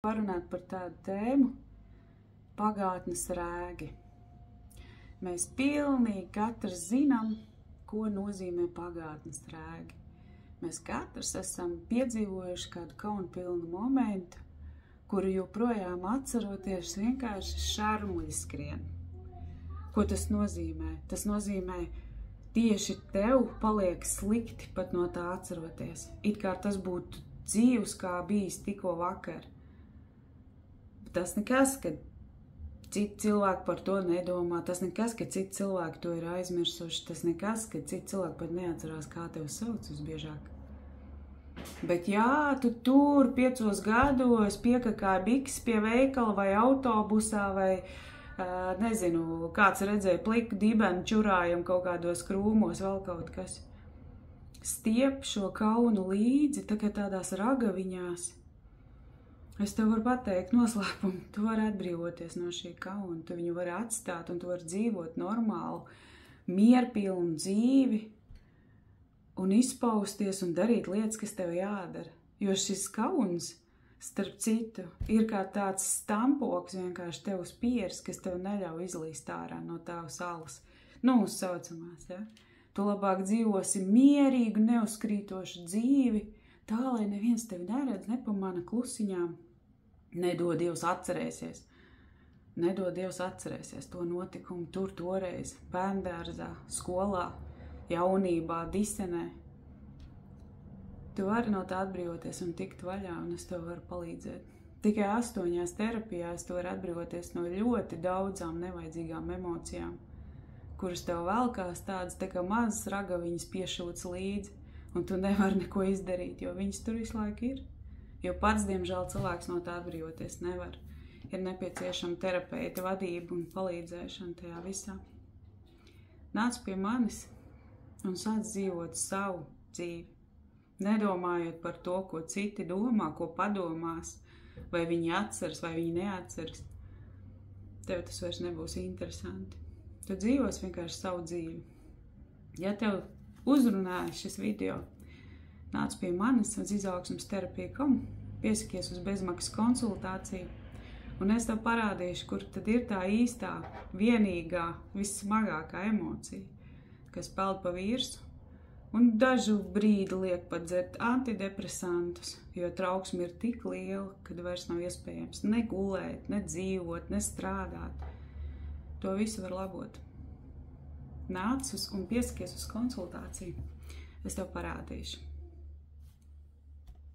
Parunāt par tādu tēmu – pagātnes rēgi. Mēs pilnīgi katrs zinām, ko nozīmē pagātnes rēgi. Mēs katrs esam piedzīvojuši kādu kaunpilnu momentu, kuru joprojām atceroties vienkārši šarmuļi skrien. Ko tas nozīmē? Tas nozīmē, tieši tev paliek slikti pat no tā atceroties. It kā tas būtu dzīvs, kā bijis tikko vakar. Tas nekas, ka citi cilvēki par to nedomā, tas nekas, ka citi cilvēki to ir aizmirsuši, tas nekas, ka citi cilvēki pat neatcerās, kā tevi sauc visbiežāk. Bet jā, tu tur 5 gados piekakāji bikses pie veikala vai autobusā vai, nezinu, kāds redzēja pliku dibenu čurājam kaut kādos krūmos, vēl kaut kas. Stiep šo kaunu līdzi, tā kā tādās ragaviņās. Es tev varu pateikt noslēpumu, tu vari atbrīvoties no šī kauna, tu viņu vari atstāt un tu vari dzīvot normālu, mierpilnu dzīvi un izpausties un darīt lietas, kas tev jādara. Jo šis kauns, starp citu, ir kā tāds stampoks vienkārši tev uz pieres, kas tev neļauj izlīst ārā no tavas salas. Uz saucamās, ja? Tu labāk dzīvosi mierīgu, neuzkrītošu dzīvi, tā, lai neviens tevi neredz, nepamana klusiņām. Nedod Dievs atcerēsies. Nedod Dievs atcerēsies to notikumu tur toreiz, bērndārzā, skolā, jaunībā, disenē. Tu vari no tā atbrīvoties un tikt vaļā, un es tev varu palīdzēt. Tikai 8 terapijās tu vari atbrīvoties no ļoti daudzām nevajadzīgām emocijām, kuras tev velkās tādas tā kā mazas ragaviņas piešūtas līdzi, un tu nevari neko izdarīt, jo viņas tur visu laiku ir. Jo pats, diemžēl, cilvēks no tā atbrīvoties nevar. Ir nepieciešama terapeita vadība un palīdzēšana tajā visā. Nāc pie manis un sāc dzīvot savu dzīvi. Nedomājot par to, ko citi domā, ko padomās, vai viņi atceras, vai viņi neatceras. Tev tas vairs nebūs interesanti. Tu dzīvos vienkārši savu dzīvi. Ja tev uzrunāja šis video, nāc pie manis uz izaugsmesterapija.com, piesakies uz bezmaksas konsultāciju, un es tev parādīšu, kur tad ir tā īstā, vienīgā, vissmagākā emocija, kas peld pa virsu, un dažu brīdi liek pat dzert antidepresantus, jo trauksme ir tik liela, kad vairs nav iespējams ne gulēt, ne dzīvot, ne strādāt. To visu var labot. Nāc un piesakies uz konsultāciju. Es tev parādīšu.